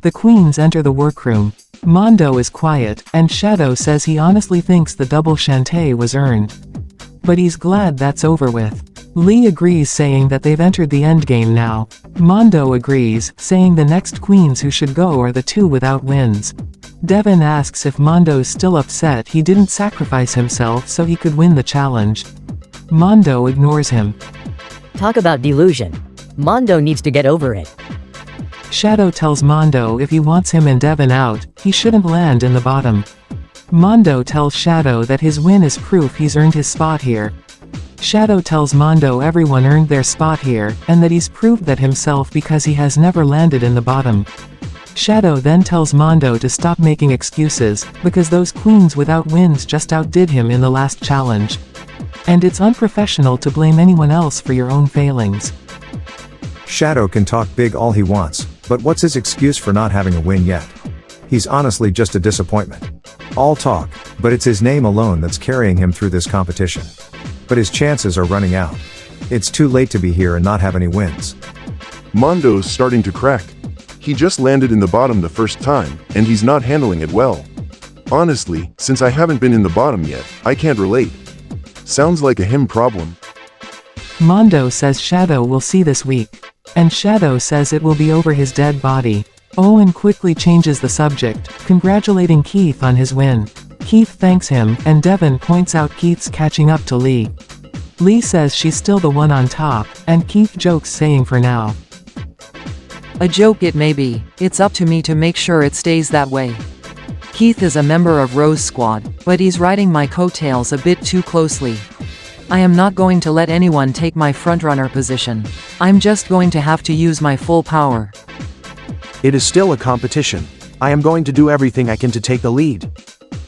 The queens enter the workroom. Mondo is quiet, and Shadow says he honestly thinks the double Shantae was earned. But he's glad that's over with. Lee agrees, saying that they've entered the endgame now. Mondo agrees, saying the next queens who should go are the two without wins. Devin asks if Mondo's still upset he didn't sacrifice himself so he could win the challenge. Mondo ignores him. Talk about delusion. Mondo needs to get over it. Shadow tells Mondo if he wants him and Devin out, he shouldn't land in the bottom. Mondo tells Shadow that his win is proof he's earned his spot here. Shadow tells Mondo everyone earned their spot here, and that he's proved that himself because he has never landed in the bottom. Shadow then tells Mondo to stop making excuses, because those queens without wins just outdid him in the last challenge. And it's unprofessional to blame anyone else for your own failings. Shadow can talk big all he wants, but what's his excuse for not having a win yet? He's honestly just a disappointment. All talk, but it's his name alone that's carrying him through this competition. But his chances are running out. It's too late to be here and not have any wins. Mondo's starting to crack. He just landed in the bottom the first time, and he's not handling it well. Honestly, since I haven't been in the bottom yet, I can't relate. Sounds like a him problem. Mondo says Shadow will see this week. And Shadow says it will be over his dead body. Owen quickly changes the subject, congratulating Keith on his win. Keith thanks him, and Devin points out Keith's catching up to Lee. Lee says she's still the one on top, and Keith jokes, saying for now. A joke it may be, it's up to me to make sure it stays that way. Keith is a member of Rose Squad, but he's riding my coattails a bit too closely. I am not going to let anyone take my frontrunner position. I'm just going to have to use my full power. It is still a competition. I am going to do everything I can to take the lead.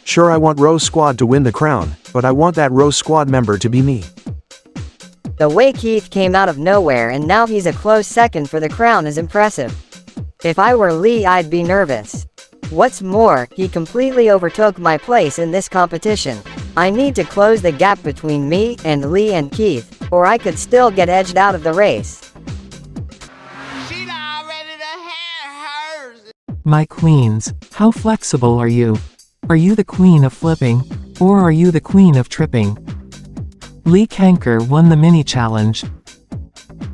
Sure, I want Rose Squad to win the crown, but I want that Rose Squad member to be me. The way Keith came out of nowhere and now he's a close second for the crown is impressive. If I were Lee, I'd be nervous. What's more, he completely overtook my place in this competition. I need to close the gap between me and Lee and Keith, or I could still get edged out of the race. My queens, how flexible are you? Are you the queen of flipping? Or are you the queen of tripping? Lee Kanker won the mini challenge.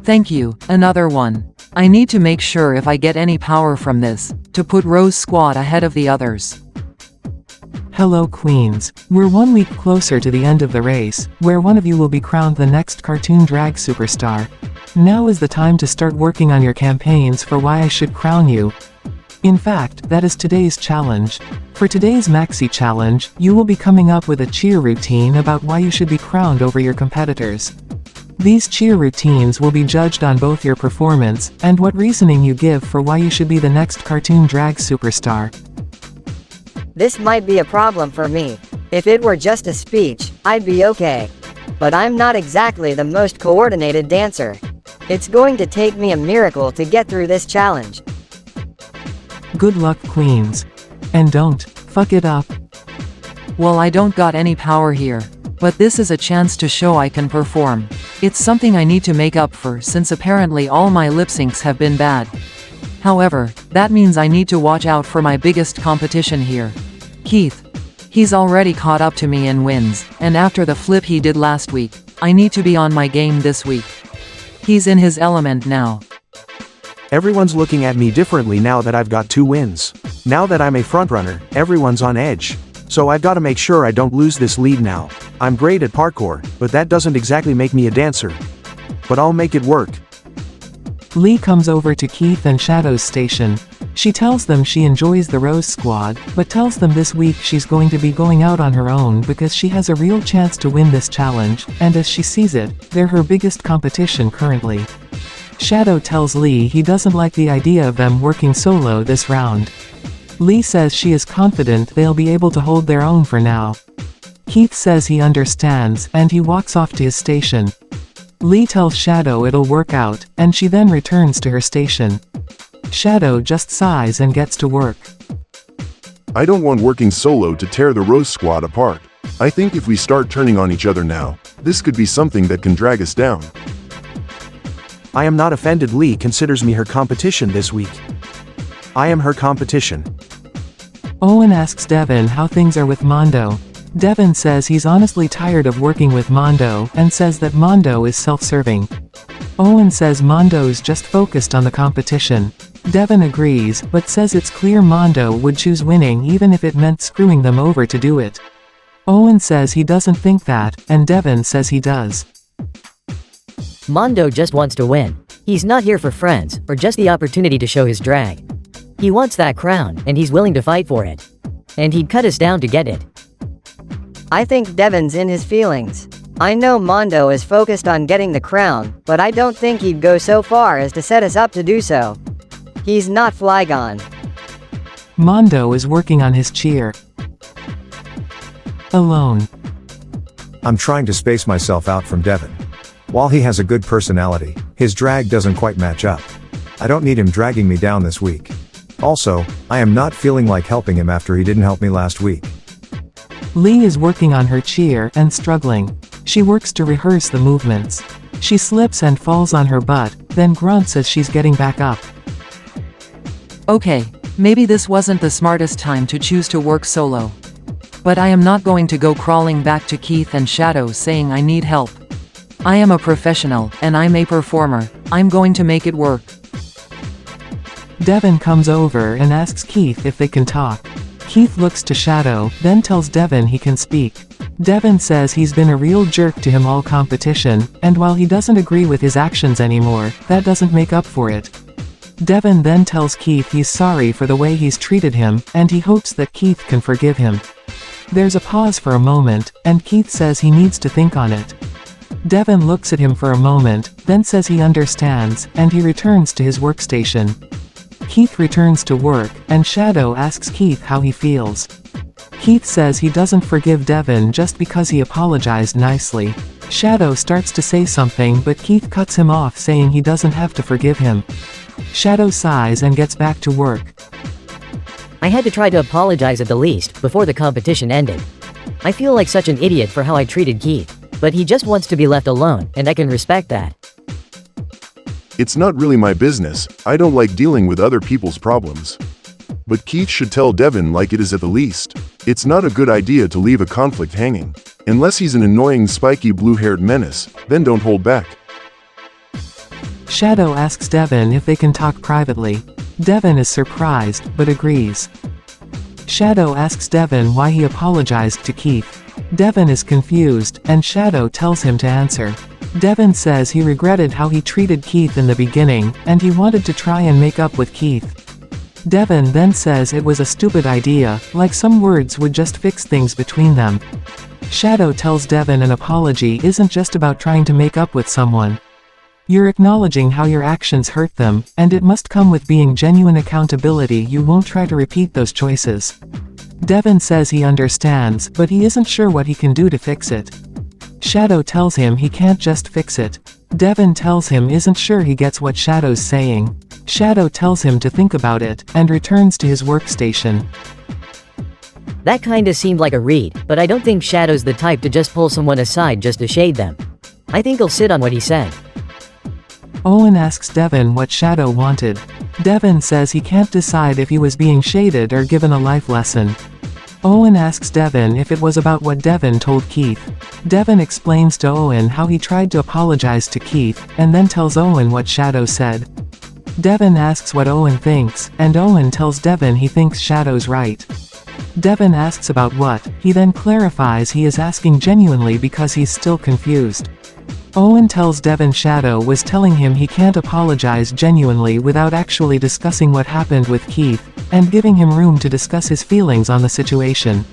Thank you, another one. I need to make sure if I get any power from this, to put Rose Squad ahead of the others. Hello queens, we're 1 week closer to the end of the race, where one of you will be crowned the next cartoon drag superstar. Now is the time to start working on your campaigns for why I should crown you. In fact, that is today's challenge. For today's Maxi Challenge, you will be coming up with a cheer routine about why you should be crowned over your competitors. These cheer routines will be judged on both your performance, and what reasoning you give for why you should be the next cartoon drag superstar. This might be a problem for me. If it were just a speech, I'd be okay. But I'm not exactly the most coordinated dancer. It's going to take me a miracle to get through this challenge. Good luck queens. And don't fuck it up. Well, I don't got any power here. But this is a chance to show I can perform. It's something I need to make up for since apparently all my lip syncs have been bad. However, that means I need to watch out for my biggest competition here. Keith. He's already caught up to me in wins, and after the flip he did last week, I need to be on my game this week. He's in his element now. Everyone's looking at me differently now that I've got 2 wins. Now that I'm a frontrunner, everyone's on edge. So I've got to make sure I don't lose this lead now. I'm great at parkour, but that doesn't exactly make me a dancer. But I'll make it work. Lee comes over to Keith and Shadow's station. She tells them she enjoys the Rose Squad, but tells them this week she's going to be going out on her own because she has a real chance to win this challenge, and as she sees it, they're her biggest competition currently. Shadow tells Lee he doesn't like the idea of them working solo this round. Lee says she is confident they'll be able to hold their own for now. Keith says he understands, and he walks off to his station. Lee tells Shadow it'll work out, and she then returns to her station. Shadow just sighs and gets to work. I don't want working solo to tear the Rose Squad apart. I think if we start turning on each other now, this could be something that can drag us down. I am not offended Lee considers me her competition this week. I am her competition. Owen asks Devin how things are with Mondo. Devin says he's honestly tired of working with Mondo, and says that Mondo is self-serving. Owen says Mondo's just focused on the competition. Devin agrees, but says it's clear Mondo would choose winning even if it meant screwing them over to do it. Owen says he doesn't think that, and Devin says he does. Mondo just wants to win. He's not here for friends, or just the opportunity to show his drag. He wants that crown, and he's willing to fight for it. And he'd cut us down to get it. I think Devin's in his feelings. I know Mondo is focused on getting the crown, but I don't think he'd go so far as to set us up to do so. He's not Flygon. Mondo is working on his cheer. Alone. I'm trying to space myself out from Devin. While he has a good personality, his drag doesn't quite match up. I don't need him dragging me down this week. Also, I am not feeling like helping him after he didn't help me last week. Lee is working on her cheer and struggling. She works to rehearse the movements. She slips and falls on her butt, then grunts as she's getting back up. Okay, maybe this wasn't the smartest time to choose to work solo. But I am not going to go crawling back to Keith and Shadow saying I need help. I am a professional, and I'm a performer. I'm going to make it work. Devin comes over and asks Keith if they can talk. Keith looks to Shadow, then tells Devin he can speak. Devin says he's been a real jerk to him all competition, and while he doesn't agree with his actions anymore, that doesn't make up for it. Devin then tells Keith he's sorry for the way he's treated him, and he hopes that Keith can forgive him. There's a pause for a moment, and Keith says he needs to think on it. Devin looks at him for a moment, then says he understands, and he returns to his workstation. Keith returns to work, and Shadow asks Keith how he feels. Keith says he doesn't forgive Devin just because he apologized nicely. Shadow starts to say something, but Keith cuts him off, saying he doesn't have to forgive him. Shadow sighs and gets back to work. I had to try to apologize at the least, before the competition ended. I feel like such an idiot for how I treated Keith. But he just wants to be left alone, and I can respect that. It's not really my business. I don't like dealing with other people's problems. But Keith should tell Devin like it is at the least. It's not a good idea to leave a conflict hanging. Unless he's an annoying spiky blue-haired menace, then don't hold back. Shadow asks Devin if they can talk privately. Devin is surprised, but agrees. Shadow asks Devin why he apologized to Keith. Devin is confused, and Shadow tells him to answer. Devin says he regretted how he treated Keith in the beginning, and he wanted to try and make up with Keith. Devin then says it was a stupid idea, like some words would just fix things between them. Shadow tells Devin an apology isn't just about trying to make up with someone. You're acknowledging how your actions hurt them, and it must come with being genuine accountability. You won't try to repeat those choices. Devin says he understands, but he isn't sure what he can do to fix it. Shadow tells him he can't just fix it. Devin tells him isn't sure he gets what Shadow's saying. Shadow tells him to think about it, and returns to his workstation. That kinda seemed like a read, but I don't think Shadow's the type to just pull someone aside just to shade them. I think he'll sit on what he said. Owen asks Devin what Shadow wanted. Devin says he can't decide if he was being shaded or given a life lesson. Owen asks Devin if it was about what Devin told Keith. Devin explains to Owen how he tried to apologize to Keith, and then tells Owen what Shadow said. Devin asks what Owen thinks, and Owen tells Devin he thinks Shadow's right. Devin asks about what, he then clarifies he is asking genuinely because he's still confused. Owen tells Devin Shadow was telling him he can't apologize genuinely without actually discussing what happened with Keith, and giving him room to discuss his feelings on the situation.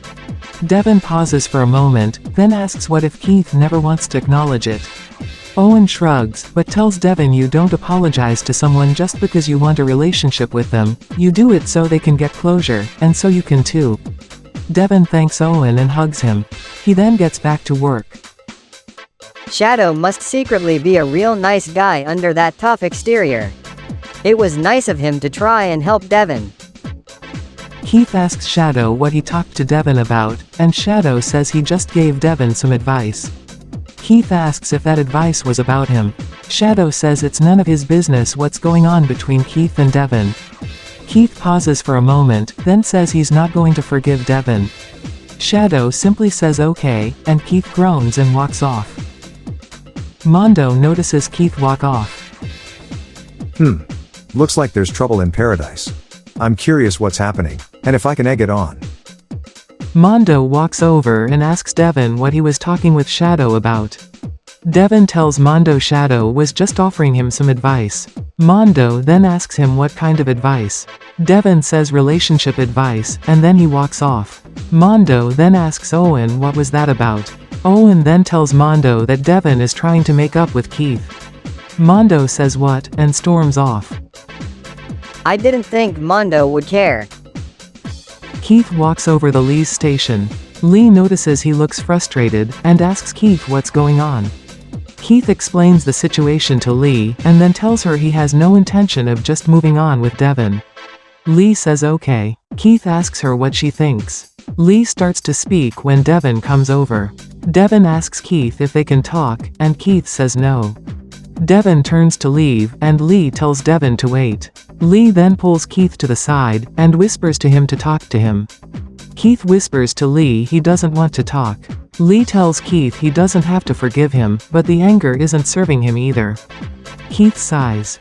Devin pauses for a moment, then asks what if Keith never wants to acknowledge it. Owen shrugs, but tells Devin you don't apologize to someone just because you want a relationship with them, you do it so they can get closure, and so you can too. Devin thanks Owen and hugs him. He then gets back to work. Shadow must secretly be a real nice guy under that tough exterior. It was nice of him to try and help Devin. Keith asks Shadow what he talked to Devin about, and Shadow says he just gave Devin some advice. Keith asks if that advice was about him. Shadow says it's none of his business what's going on between Keith and Devin. Keith pauses for a moment, then says he's not going to forgive Devin. Shadow simply says okay, and Keith groans and walks off. Mondo notices Keith walk off. Looks like there's trouble in paradise. I'm curious what's happening, and if I can egg it on. Mondo walks over and asks Devin what he was talking with Shadow about. Devin tells Mondo Shadow was just offering him some advice. Mondo then asks him what kind of advice. Devin says relationship advice, and then he walks off. Mondo then asks Owen what was that about. Owen then tells Mondo that Devin is trying to make up with Keith. Mondo says what, and storms off. I didn't think Mondo would care. Keith walks over the Lee's station. Lee notices he looks frustrated, and asks Keith what's going on. Keith explains the situation to Lee, and then tells her he has no intention of just moving on with Devin. Lee says okay. Keith asks her what she thinks. Lee starts to speak when Devin comes over. Devin asks Keith if they can talk, and Keith says no. Devin turns to leave, and Lee tells Devin to wait. Lee then pulls Keith to the side, and whispers to him to talk to him. Keith whispers to Lee he doesn't want to talk. Lee tells Keith he doesn't have to forgive him, but the anger isn't serving him either. Keith sighs.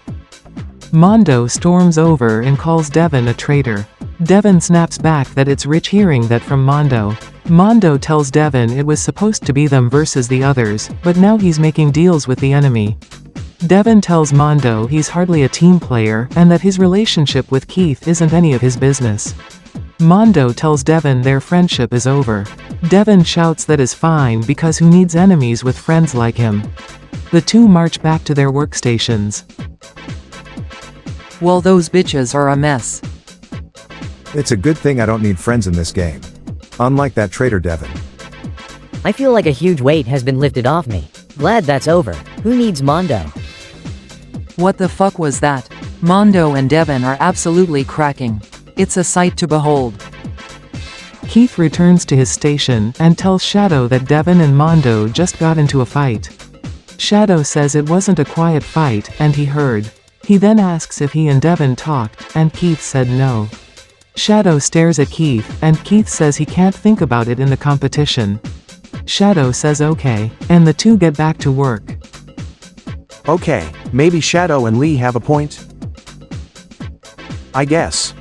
Mondo storms over and calls Devin a traitor. Devin snaps back that it's Rich hearing that from Mondo. Mondo tells Devin it was supposed to be them versus the others, but now he's making deals with the enemy. Devin tells Mondo he's hardly a team player, and that his relationship with Keith isn't any of his business. Mondo tells Devin their friendship is over. Devin shouts that is fine because who needs enemies with friends like him. The two march back to their workstations. Well, those bitches are a mess. It's a good thing I don't need friends in this game. Unlike that traitor Devin. I feel like a huge weight has been lifted off me. Glad that's over. Who needs Mondo? What the fuck was that? Mondo and Devin are absolutely cracking. It's a sight to behold. Keith returns to his station, and tells Shadow that Devin and Mondo just got into a fight. Shadow says it wasn't a quiet fight, and he heard. He then asks if he and Devin talked, and Keith said no. Shadow stares at Keith, and Keith says he can't think about it in the competition. Shadow says okay, and the two get back to work. Okay, maybe Shadow and Lee have a point? I guess.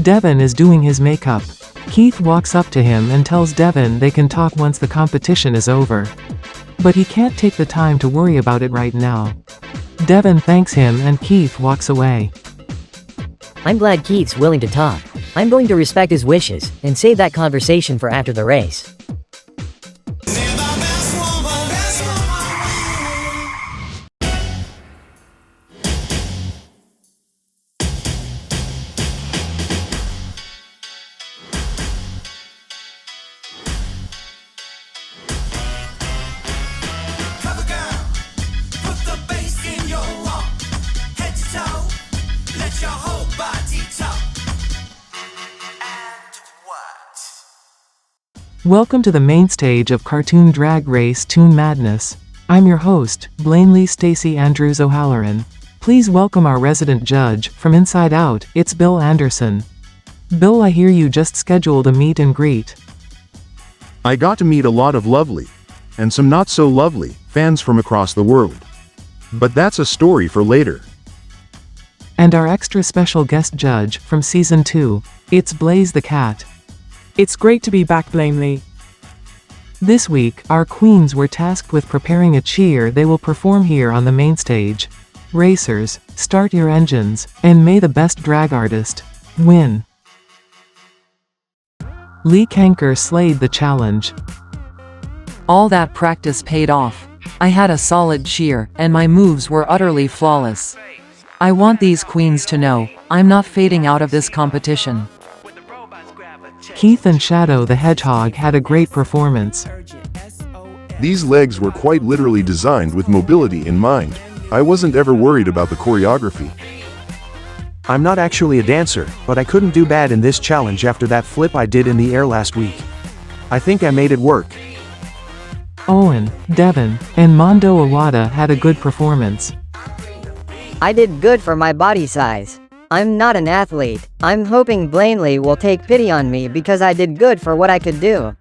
Devin is doing his makeup. Keith walks up to him and tells Devin they can talk once the competition is over. But he can't take the time to worry about it right now. Devin thanks him and Keith walks away. I'm glad Keith's willing to talk. I'm going to respect his wishes, and save that conversation for after the race. Welcome to the main stage of Cartoon Drag Race Toon Madness. I'm your host, Blanley Stacey Andrews O'Halloran. Please welcome our resident judge, from Inside Out, it's Bill Anderson. Bill, I hear you just scheduled a meet and greet. I got to meet a lot of lovely, and some not so lovely, fans from across the world. But that's a story for later. And our extra special guest judge, from Season 2, it's Blaze the Cat. It's great to be back, Blanley. This week, our queens were tasked with preparing a cheer they will perform here on the main stage. Racers, start your engines, and may the best drag artist win. Lee Kanker slayed the challenge. All that practice paid off. I had a solid cheer, and my moves were utterly flawless. I want these queens to know, I'm not fading out of this competition. Keith and Shadow the Hedgehog had a great performance. These legs were quite literally designed with mobility in mind. I wasn't ever worried about the choreography. I'm not actually a dancer, but I couldn't do bad in this challenge after that flip I did in the air last week. I think I made it work. Owen, Devin, and Mondo Awada had a good performance. I did good for my body size. I'm not an athlete. I'm hoping Blaney will take pity on me because I did good for what I could do.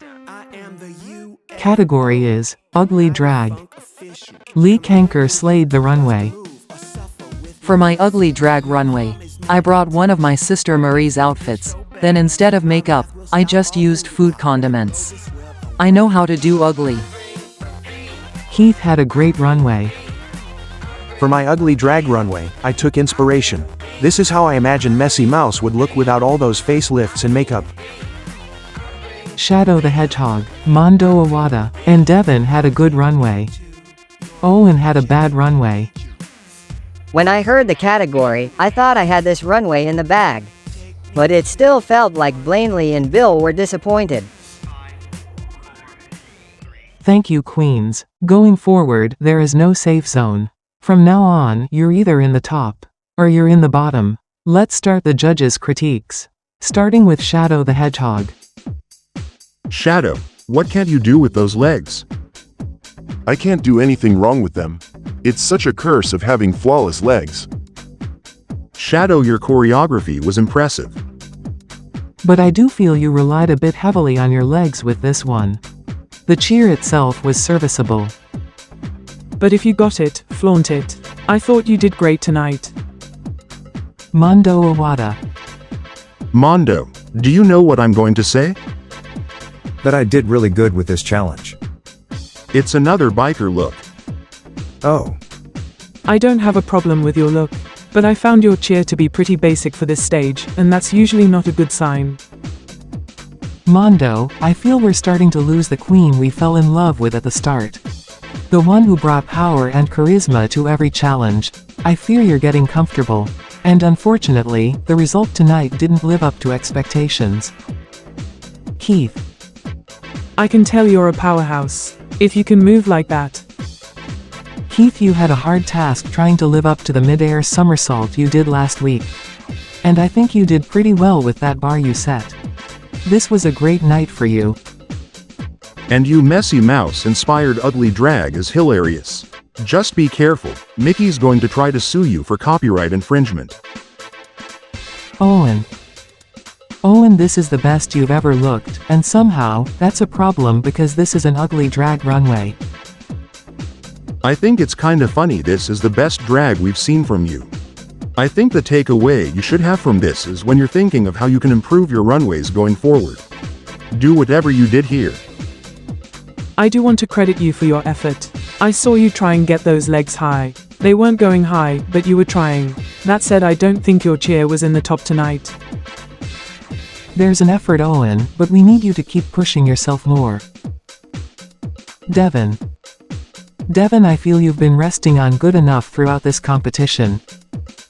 Category is Ugly Drag. Lee Kanker slayed the runway. For my ugly drag runway, I brought one of my sister Marie's outfits, then instead of makeup, I just used food condiments. I know how to do ugly. Keith had a great runway. For my ugly drag runway, I took inspiration. This is how I imagine Messy Mouse would look without all those facelifts and makeup. Shadow the Hedgehog, Mondo Awada, and Devin had a good runway. Owen had a bad runway. When I heard the category, I thought I had this runway in the bag. But it still felt like Blaney and Bill were disappointed. Thank you, Queens. Going forward, there is no safe zone. From now on, you're either in the top, or you're in the bottom. Let's start the judges' critiques. Starting with Shadow the Hedgehog. Shadow, what can't you do with those legs? I can't do anything wrong with them. It's such a curse of having flawless legs. Shadow, your choreography was impressive. But I do feel you relied a bit heavily on your legs with this one. The cheer itself was serviceable. But if you got it, flaunt it. I thought you did great tonight. Mondo Awada. Mondo, do you know what I'm going to say? That I did really good with this challenge. It's another biker look. Oh, I don't have a problem with your look, but I found your cheer to be pretty basic for this stage, and that's usually not a good sign. Mondo, I feel we're starting to lose the queen we fell in love with at the start. The one who brought power and charisma to every challenge. I fear you're getting comfortable. And unfortunately, the result tonight didn't live up to expectations. Keith. I can tell you're a powerhouse. If you can move like that. Keith, you had a hard task trying to live up to the mid-air somersault you did last week. And I think you did pretty well with that bar you set. This was a great night for you. And you Messy Mouse inspired ugly drag is hilarious. Just be careful, Mickey's going to try to sue you for copyright infringement. Owen. Owen, this is the best you've ever looked, and somehow, that's a problem because this is an ugly drag runway. I think it's kinda funny this is the best drag we've seen from you. I think the takeaway you should have from this is when you're thinking of how you can improve your runways going forward. Do whatever you did here. I do want to credit you for your effort. I saw you try and get those legs high. They weren't going high, but you were trying. That said, I don't think your cheer was in the top tonight. There's an effort, Owen, but we need you to keep pushing yourself more. Devin. Devin, I feel you've been resting on good enough throughout this competition.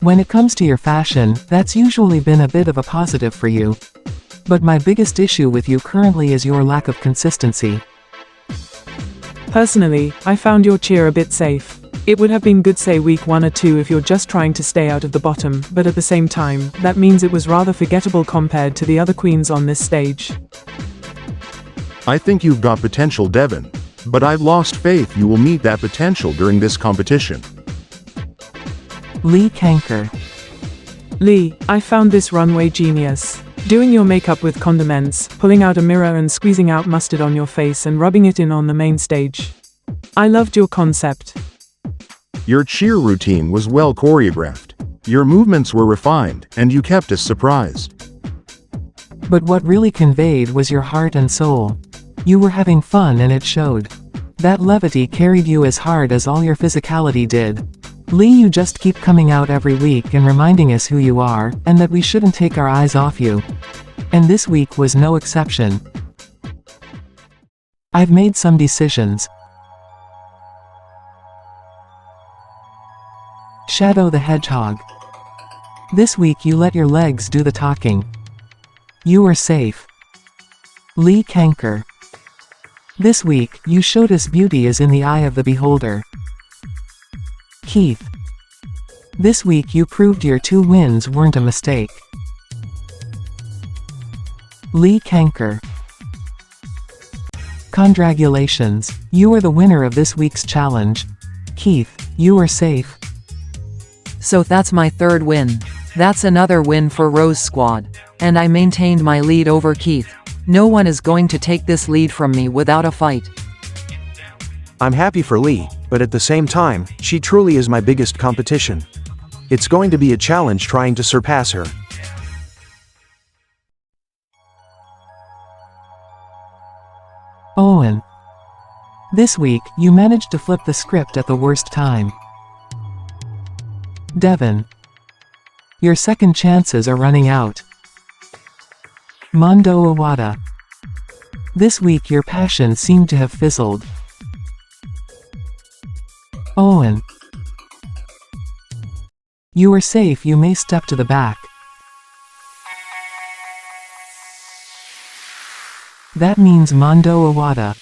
When it comes to your fashion, that's usually been a bit of a positive for you. But my biggest issue with you currently is your lack of consistency. Personally, I found your cheer a bit safe. It would have been good say week 1 or 2 if you're just trying to stay out of the bottom, but at the same time, that means it was rather forgettable compared to the other queens on this stage. I think you've got potential, Devin. But I've lost faith you will meet that potential during this competition. Lee Kanker. Lee, I found this runway genius. Doing your makeup with condiments, pulling out a mirror and squeezing out mustard on your face and rubbing it in on the main stage. I loved your concept. Your cheer routine was well choreographed. Your movements were refined, and you kept us surprised. But what really conveyed was your heart and soul. You were having fun and it showed. That levity carried you as hard as all your physicality did. Lee, you just keep coming out every week and reminding us who you are, and that we shouldn't take our eyes off you. And this week was no exception. I've made some decisions. Shadow the Hedgehog. This week you let your legs do the talking. You were safe. Lee Kanker. This week, you showed us beauty is in the eye of the beholder. Keith. This week you proved your 2 wins weren't a mistake. Lee Kanker. Congratulations, you are the winner of this week's challenge. Keith, you are safe. So that's my 3rd win. That's another win for Rose Squad. And I maintained my lead over Keith. No one is going to take this lead from me without a fight. I'm happy for Lee, but at the same time, she truly is my biggest competition. It's going to be a challenge trying to surpass her. Owen. This week, you managed to flip the script at the worst time. Devin. Your second chances are running out. Mondo Iwata. This week your passion seemed to have fizzled. Owen. You are safe, you may step to the back. That means Mondo Iwata.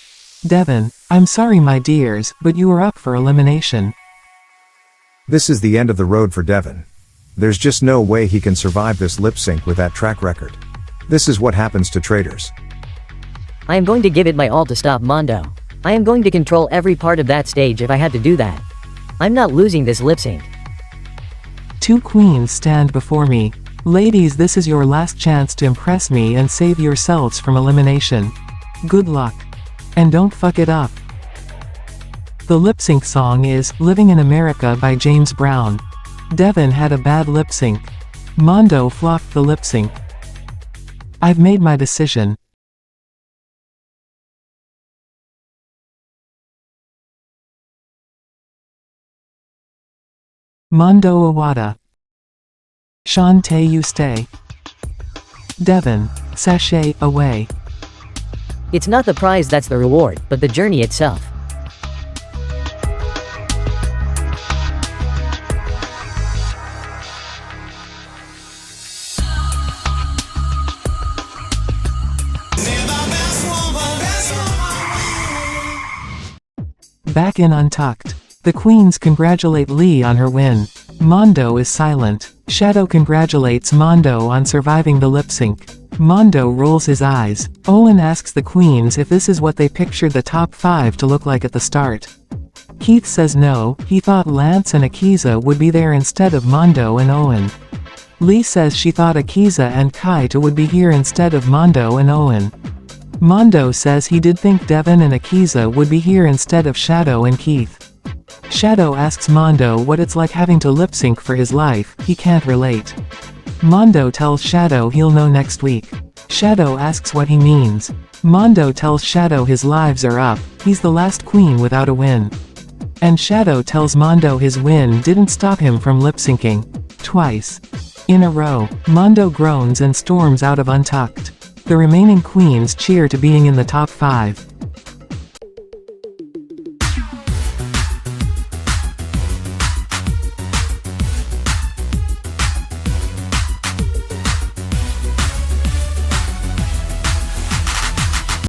Devin, I'm sorry my dears, but you are up for elimination. This is the end of the road for Devin. There's just no way he can survive this lip sync with that track record. This is what happens to traitors. I am going to give it my all to stop Mondo. I am going to control every part of that stage if I had to do that. I'm not losing this lip sync. Two queens stand before me. Ladies, this is your last chance to impress me and save yourselves from elimination. Good luck. And don't fuck it up. The lip sync song is Living in America by James Brown. Devin had a bad lip sync. Mondo flopped the lip sync. I've made my decision. Mondo Iwata. Shantae, you stay. Devin, sashay away. It's not the prize that's the reward, but the journey itself. Back in Untucked. The queens congratulate Lee on her win. Mondo is silent. Shadow congratulates Mondo on surviving the lip sync. Mondo rolls his eyes. Owen asks the queens if this is what they pictured the top 5 to look like at the start. Keith says no, he thought Lance and Akiza would be there instead of Mondo and Owen. Lee says she thought Akiza and Kaito would be here instead of Mondo and Owen. Mondo says he did think Devin and Akiza would be here instead of Shadow and Keith. Shadow asks Mondo what it's like having to lip sync for his life, he can't relate. Mondo tells Shadow he'll know next week. Shadow asks what he means. Mondo tells Shadow his lives are up, he's the last queen without a win. And Shadow tells Mondo his win didn't stop him from lip syncing. Twice. In a row, Mondo groans and storms out of Untucked. The remaining queens cheer to being in the top 5.